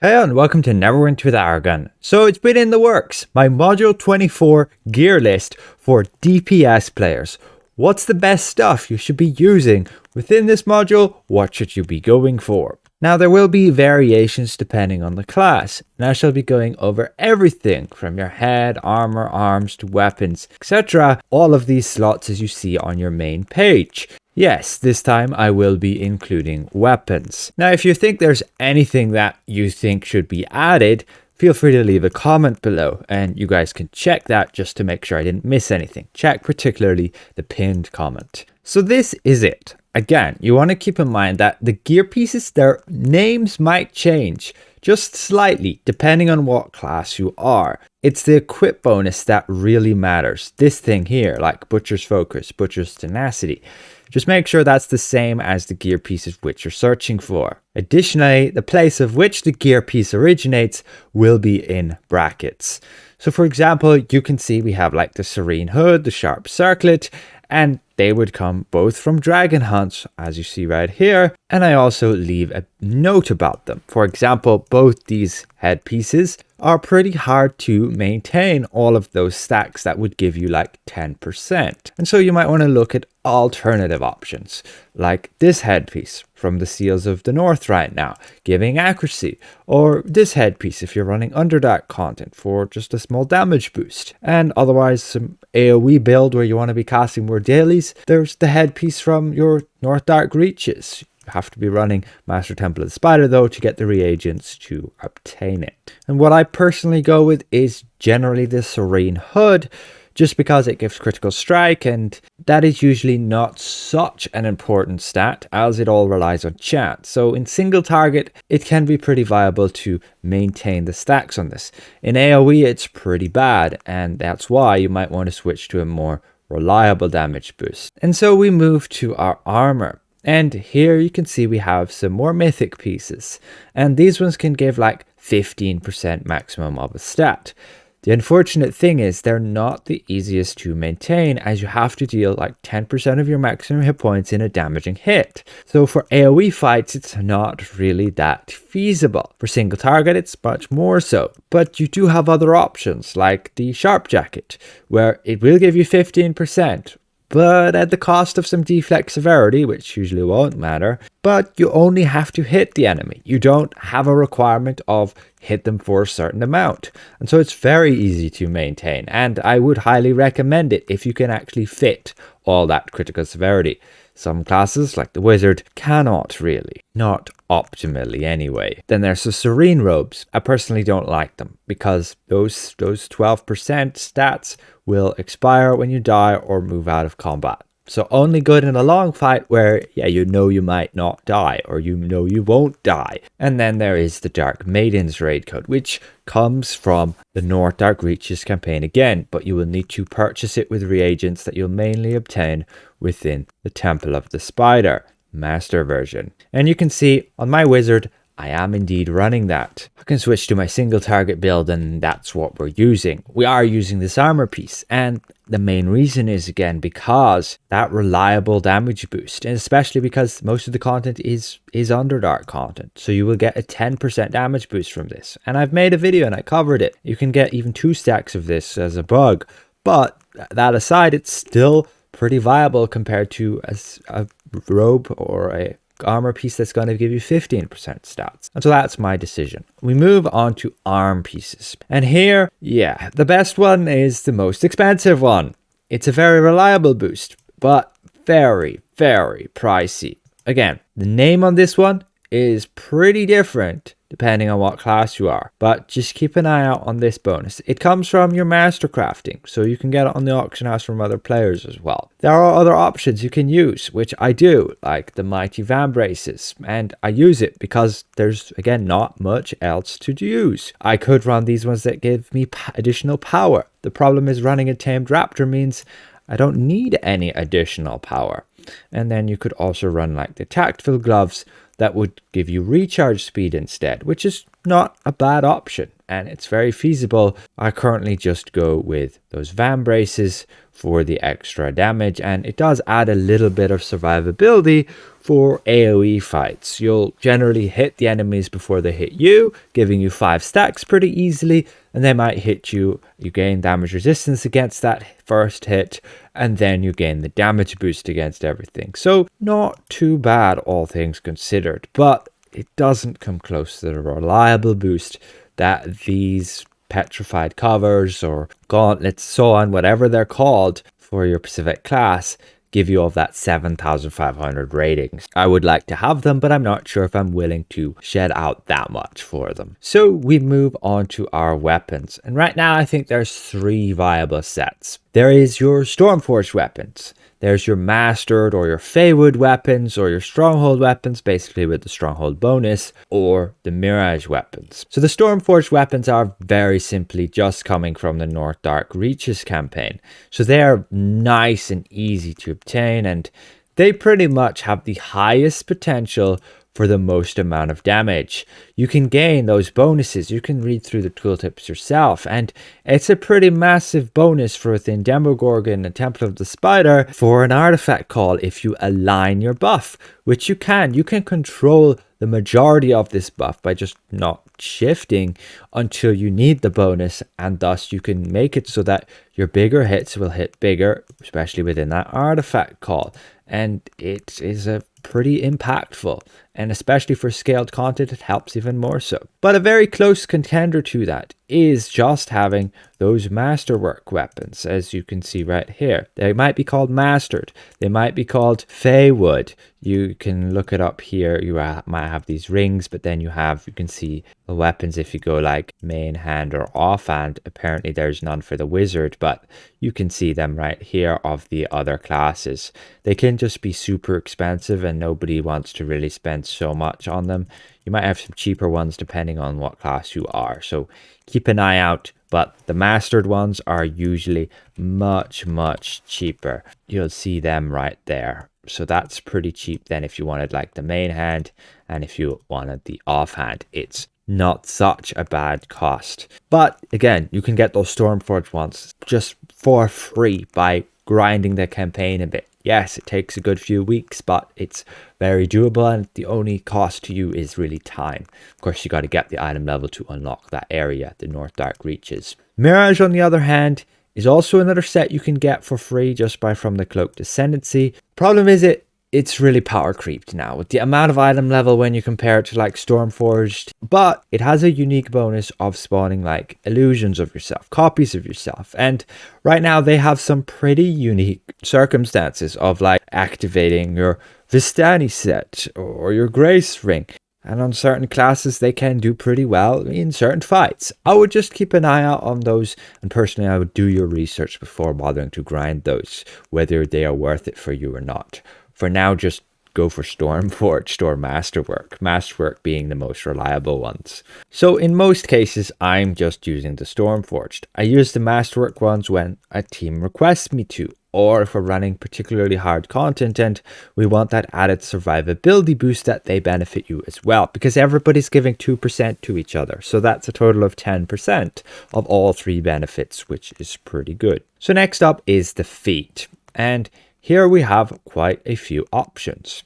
Hey and welcome to Neverwinter with Aragon. So it's been in the works, my Module 24 gear list for DPS players. What's the best stuff you should be using within this module? What should you be going for? Now there will be variations depending on the class, and I shall be going over everything from your head, armor, arms to weapons, etc. All of these slots as you see on your main page. Yes, this time I will be including weapons. Now, if you think there's anything that you think should be added, feel free to leave a comment below and you guys can check that just to make sure I didn't miss anything. Check particularly the pinned comment. So this is it. Again, you want to keep in mind that the gear pieces, their names might change just slightly depending on what class you are. It's the equip bonus that really matters. This thing here, like Butcher's Focus, Butcher's Tenacity. Just make sure that's the same as the gear pieces which you're searching for. Additionally, the place of which the gear piece originates will be in brackets. So for example, you can see we have like the Serene Hood, the Sharp Circlet, and they would come both from Dragon Hunts, as you see right here, and I also leave a note about them. For example, both these headpieces are pretty hard to maintain all of those stacks that would give you like 10%. And so you might want to look at alternative options, like this headpiece from the Seals of the North right now, giving accuracy, or this headpiece if you're running Underdark content for just a small damage boost. And otherwise some AoE build where you want to be casting more dailies, there's the headpiece from your North Dark Reaches. You have to be running Master Temple of the Spider though to get the reagents to obtain it. And what I personally go with is generally the Serene Hood, just because it gives critical strike, and that is usually not such an important stat as it all relies on chance. So in single target, it can be pretty viable to maintain the stacks on this. In AoE, it's pretty bad, and that's why you might want to switch to a more reliable damage boost. And so we move to our armor. And here you can see we have some more mythic pieces, and these ones can give like 15% maximum of a stat. The unfortunate thing is they're not the easiest to maintain, as you have to deal like 10% of your maximum hit points in a damaging hit. So for AoE fights, it's not really that feasible. For single target, it's much more so. But you do have other options like the Sharp Jacket, where it will give you 15%. But at the cost of some deflect severity, which usually won't matter. But you only have to hit the enemy. You don't have a requirement of hit them for a certain amount. And so it's very easy to maintain. And I would highly recommend it if you can actually fit all that critical severity. Some classes, like the Wizard, cannot really. Not optimally anyway. Then there's the Serene Robes. I personally don't like them because those 12% stats will expire when you die or move out of combat. So only good in a long fight where, yeah, you know you might not die or you know you won't die. And then there is the Dark Maidens raid code, which comes from the North Dark Reaches campaign again, but you will need to purchase it with reagents that you'll mainly obtain within the Temple of the Spider master version. And you can see on my Wizard, I am indeed running that. I can switch to my single target build and that's what we're using. We are using this armor piece, and the main reason is again because that reliable damage boost, and especially because most of the content is Underdark content. So you will get a 10% damage boost from this. And I've made a video and I covered it. You can get even 2 stacks of this as a bug. But that aside, it's still pretty viable compared to a robe or a armor piece that's going to give you 15% stats. And so that's my decision. We move on to arm pieces. And here, yeah, the best one is the most expensive one. It's a very reliable boost, but very, very pricey. Again, the name on this one is pretty different depending on what class you are, but just keep an eye out on this bonus. It comes from your master crafting, so you can get it on the auction house from other players as well. There are other options you can use, which I do, like the Mighty Van Braces, and I use it because there's again not much else to use. I could run these ones that give me additional power. The problem is running a Tamed Raptor means I don't need any additional power. And then you could also run like the Tactful Gloves that would give you recharge speed instead, which is not a bad option and it's very feasible. I currently just go with those Van Braces for the extra damage, and it does add a little bit of survivability for AoE fights. You'll generally hit the enemies before they hit you, giving you 5 stacks pretty easily, and they might hit you. You gain damage resistance against that first hit, and then you gain the damage boost against everything. So not too bad, all things considered, but it doesn't come close to the reliable boost that these petrified covers or gauntlets, so on, whatever they're called for your specific class, give you all that 7,500 ratings. I would like to have them, but I'm not sure if I'm willing to shed out that much for them. So we move on to our weapons. And right now I think there's 3 viable sets. There is your Stormforged weapons. There's your Mastered or your Feywood weapons, or your Stronghold weapons, basically with the Stronghold bonus, or the Mirage weapons. So the Stormforged weapons are very simply just coming from the North Dark Reaches campaign. So they are nice and easy to obtain, and they pretty much have the highest potential for the most amount of damage. You can gain those bonuses. You can read through the tooltips yourself, and it's a pretty massive bonus for within Demogorgon and Temple of the Spider for an artifact call if you align your buff, which you can. You can control the majority of this buff by just not shifting until you need the bonus, and thus you can make it so that your bigger hits will hit bigger, especially within that artifact call. And it is a pretty impactful, and especially for scaled content it helps even more so. But a very close contender to that is just having those masterwork weapons, as you can see right here. They might be called Mastered, they might be called Feywood. You can look it up here. You might have these rings, but then you can see the weapons if you go like main hand or offhand. Apparently there's none for the wizard, but you can see them right here of the other classes. They can just be super expensive and nobody wants to really spend so much on them. You might have some cheaper ones depending on what class you are, so keep an eye out. But the mastered ones are usually much cheaper. You'll see them right there. So that's pretty cheap then if you wanted like the main hand, and if you wanted the offhand, it's not such a bad cost. But again, you can get those Stormforged ones just for free by grinding the campaign a bit. Yes, it takes a good few weeks, but it's very doable, and the only cost to you is really time. Of course, you got to get the item level to unlock that area, the North Dark Reaches. Mirage, on the other hand, is also another set you can get for free just by from the Cloaked Ascendancy. Problem is it's really power creeped now with the amount of item level when you compare it to like Stormforged, but it has a unique bonus of spawning like illusions of yourself, copies of yourself, and right now they have some pretty unique circumstances of like activating your Vistani set or your Grace ring. And on certain classes, they can do pretty well in certain fights. I would just keep an eye out on those. And personally, I would do your research before bothering to grind those, whether they are worth it for you or not. For now, just go for Stormforged or Masterwork. Masterwork being the most reliable ones. So in most cases, I'm just using the Stormforged. I use the Masterwork ones when a team requests me to, or if we're running particularly hard content and we want that added survivability boost that they benefit you as well, because everybody's giving 2% to each other. So that's a total of 10% of all 3 benefits, which is pretty good. So next up is the feat. And here we have quite a few options.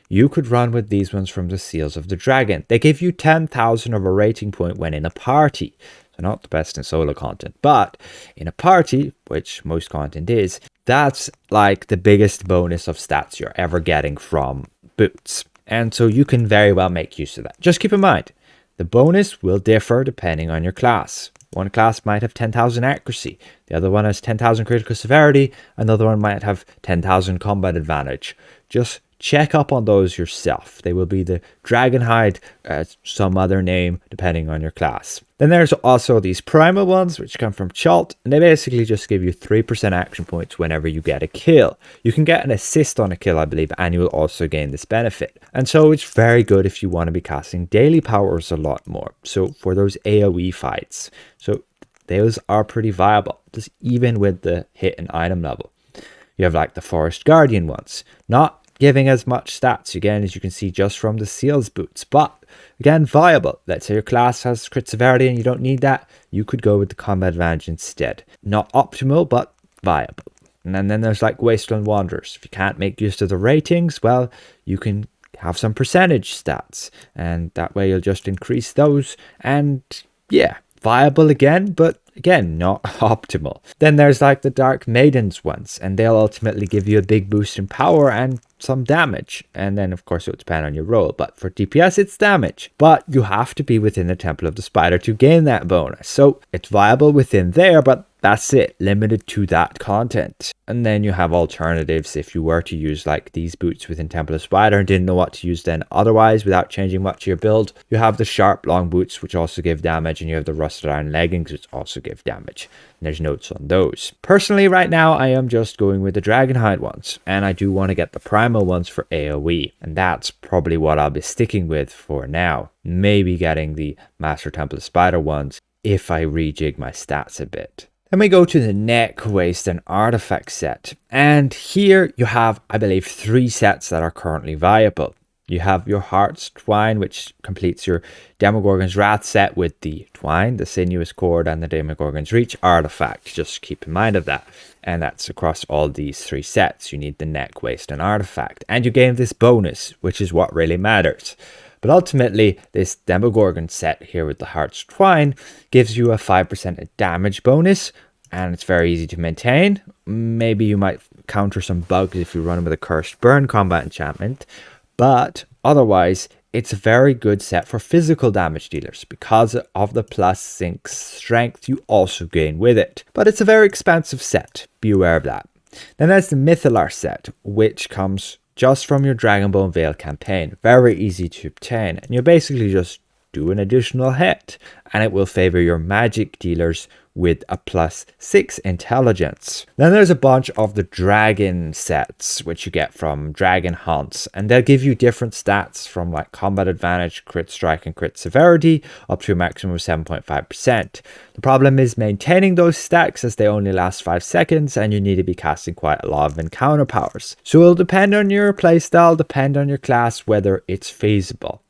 You could run with these ones from the Seals of the Dragon. They give you 10,000 of a rating point when in a party. So not the best in solo content, but in a party, which most content is, that's like the biggest bonus of stats you're ever getting from boots. And so you can very well make use of that. Just keep in mind, the bonus will differ depending on your class. One class might have 10,000 accuracy, the other one has 10,000 critical severity, another one might have 10,000 combat advantage. Just check up on those yourself. They will be the Dragonhide, some other name, depending on your class. Then there's also these primal ones, which come from Chalt, and they basically just give you 3% action points whenever you get a kill. You can get an assist on a kill, I believe, and you will also gain this benefit. And so it's very good if you want to be casting daily powers a lot more. So for those AoE fights. So those are pretty viable, just even with the hit and item level. You have like the Forest Guardian ones, not giving as much stats, again, as you can see just from the Seals boots, but again, viable. Let's say your class has crit severity and you don't need that, you could go with the combat advantage instead. Not optimal, but viable. And then there's like Wasteland Wanderers. If you can't make use of the ratings, well, you can have some percentage stats, and that way you'll just increase those, and yeah, viable again, but again, not optimal. Then there's like the Dark Maidens ones, and they'll ultimately give you a big boost in power and some damage. And then of course it would depend on your role, but for DPS it's damage. But you have to be within the Temple of the Spider to gain that bonus. So it's viable within there, but that's it, limited to that content. And then you have alternatives if you were to use like these boots within Temple of Spider and didn't know what to use then otherwise without changing much of your build. You have the sharp long boots, which also give damage, and you have the rusted iron leggings, which also give damage. And there's notes on those. Personally, right now, I am just going with the Dragonhide ones, and I do want to get the primal ones for AoE, and that's probably what I'll be sticking with for now. Maybe getting the Master Temple of Spider ones if I rejig my stats a bit. Then we go to the neck, waist, and artifact set. And here you have, I believe, 3 sets that are currently viable. You have your Heart's Twine, which completes your Demogorgon's Wrath set with the Twine, the Sinuous Cord, and the Demogorgon's Reach artifact. Just keep in mind of that. And that's across all these 3 sets. You need the neck, waist, and artifact. And you gain this bonus, which is what really matters. But ultimately, this Demogorgon set here with the Heart's Twine gives you a 5% damage bonus, and it's very easy to maintain. Maybe you might counter some bugs if you run with a Cursed Burn combat enchantment, but otherwise, it's a very good set for physical damage dealers because of the plus 6 strength you also gain with it. But it's a very expensive set, be aware of that. Then there's the Mythallar set, which comes just from your Dragonbone Veil campaign. Very easy to obtain, and you basically just do an additional hit, and it will favor your magic dealers with a plus 6 intelligence. Then there's a bunch of the dragon sets, which you get from Dragon Hunts, and they'll give you different stats from like combat advantage, crit strike, and crit severity, up to a maximum of 7.5%. The problem is maintaining those stacks, as they only last 5 seconds, and you need to be casting quite a lot of encounter powers. So it'll depend on your playstyle, depend on your class, whether it's feasible.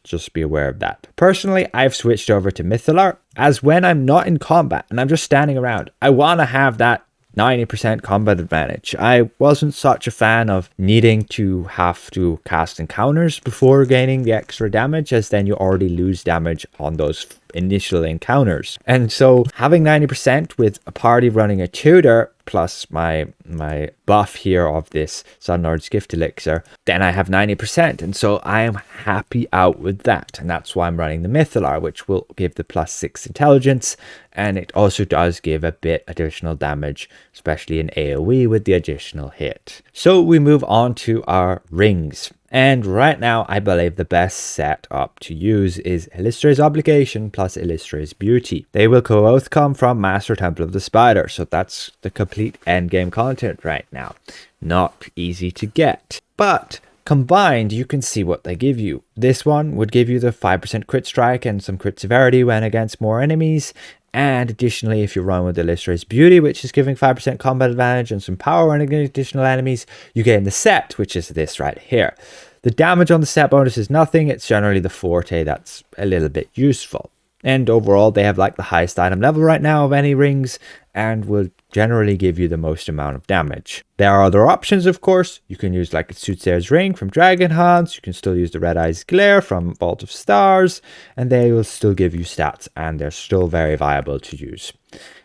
Just be aware of that. Personally, I've switched over to Mythallar, as when I'm not in combat and I'm just standing around, I want to have that 90% combat advantage. I wasn't such a fan of needing to have to cast encounters before gaining the extra damage, as then you already lose damage on those initial encounters. And so having 90% with a party running a tutor plus my buff here of this Sunlord's Gift Elixir, then I have 90%, and so I am happy out with that. And that's why I'm running the Mythallar, which will give the plus 6 intelligence, and it also does give a bit additional damage, especially in AoE with the additional hit. So we move on to our rings. And right now, I believe the best setup to use is Illustre's Obligation plus Illustre's Beauty. They will both come from Master Temple of the Spider, so that's the complete endgame content right now. Not easy to get, but combined, you can see what they give you. This one would give you the 5% crit strike and some crit severity when against more enemies. And additionally, if you run with Illustra's Beauty, which is giving 5% combat advantage and some power when against additional enemies, you gain the set, which is this right here. The damage on the set bonus is nothing. It's generally the forte that's a little bit useful. And overall, they have like the highest item level right now of any rings, and will generally give you the most amount of damage. There are other options, of course. You can use like a Soothsayer's Ring from Dragon Hunts. You can still use the Red Eyes Glare from Vault of Stars, and they will still give you stats, and they're still very viable to use.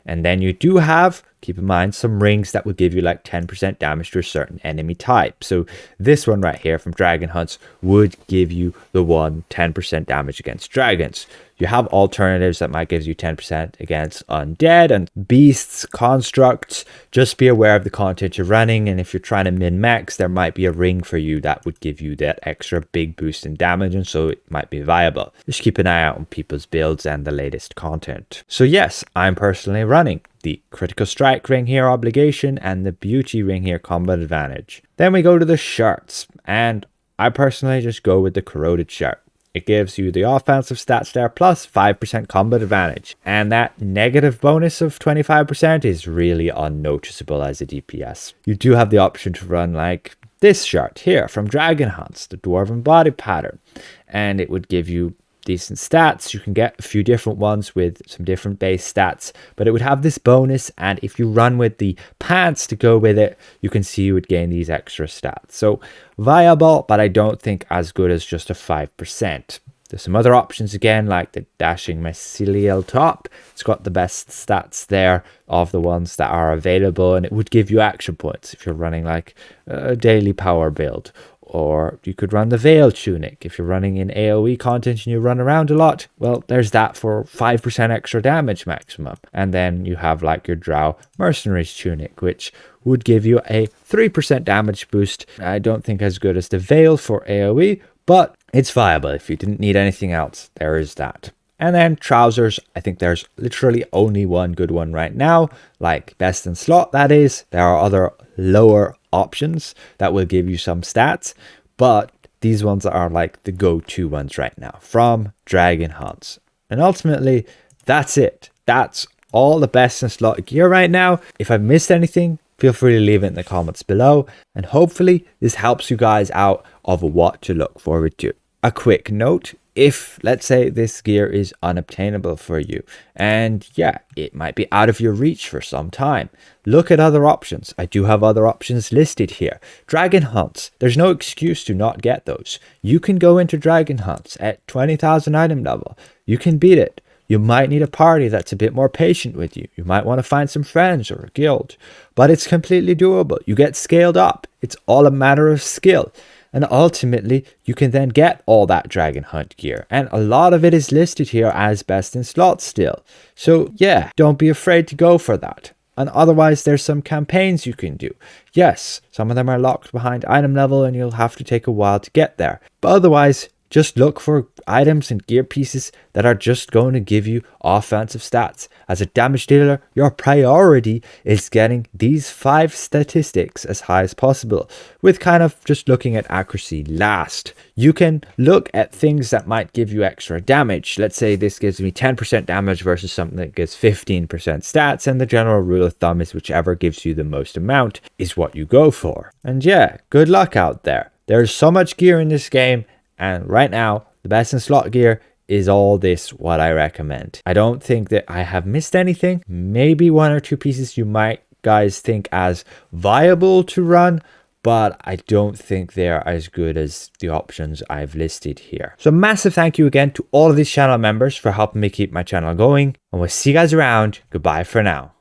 And then you do have, keep in mind, some rings that will give you like 10% damage to a certain enemy type. So this one right here from Dragon Hunts would give you the 10% damage against dragons. You have alternatives that might give you 10% against undead and beasts, constructs. Just be aware of the content you're running, and if you're trying to min-max, there might be a ring for you that would give you that extra big boost in damage, and so it might be viable. Just keep an eye out on people's builds and the latest content. So yes, I'm personally running the Critical Strike ring here, Obligation, and the Beauty ring here, Combat Advantage. Then we go to the shirts, and I personally just go with the Corroded shirt. It gives you the offensive stats there plus 5% combat advantage. And that negative bonus of 25% is really unnoticeable as a DPS. You do have the option to run like this shirt here from Dragon Hunts, the Dwarven Body Pattern. And it would give you decent stats. You can get a few different ones with some different base stats, but it would have this bonus, and if you run with the pants to go with it, you can see you would gain these extra stats. So viable, but I don't think as good as just a 5%. There's some other options again, like the dashing mycelial top. It's got the best stats there of the ones that are available, and it would give you action points if you're running like a daily power build. Or you could run the Veil Tunic. If you're running in AoE content and you run around a lot, well, there's that for 5% extra damage maximum. And then you have like your Drow Mercenaries Tunic, which would give you a 3% damage boost. I don't think as good as the Veil for AoE, but it's viable. If you didn't need anything else, there is that. And then trousers, I think there's literally only one good one right now, like best in slot, that is. There are other lower options that will give you some stats, but these ones are like the go-to ones right now from Dragon Hunts. And ultimately, that's it. That's all the best in slot gear right now. If I've missed anything, feel free to leave it in the comments below, and hopefully this helps you guys out of what to look forward to. A quick note, if let's say this gear is unobtainable for you, and yeah, it might be out of your reach for some time, look at other options. I do have other options listed here. Dragon Hunts, there's no excuse to not get those. You can go into Dragon Hunts at 20,000 item level. You can beat it. You might need a party that's a bit more patient with you. You might want to find some friends or a guild, but it's completely doable. You get scaled up. It's all a matter of skill. And ultimately, you can then get all that Dragon Hunt gear. And a lot of it is listed here as best in slot still. So yeah, don't be afraid to go for that. And otherwise, there's some campaigns you can do. Yes, some of them are locked behind item level and you'll have to take a while to get there. But otherwise, just look for items and gear pieces that are just going to give you offensive stats. As a damage dealer, your priority is getting these 5 statistics as high as possible, with kind of just looking at accuracy last. You can look at things that might give you extra damage. Let's say this gives me 10% damage versus something that gives 15% stats, and the general rule of thumb is whichever gives you the most amount is what you go for. And yeah, good luck out there. There's so much gear in this game, and right now, the best in slot gear is all this what I recommend. I don't think that I have missed anything. Maybe 1 or 2 pieces you might guys think as viable to run, but I don't think they're as good as the options I've listed here. So massive thank you again to all of these channel members for helping me keep my channel going, and we'll see you guys around. Goodbye for now.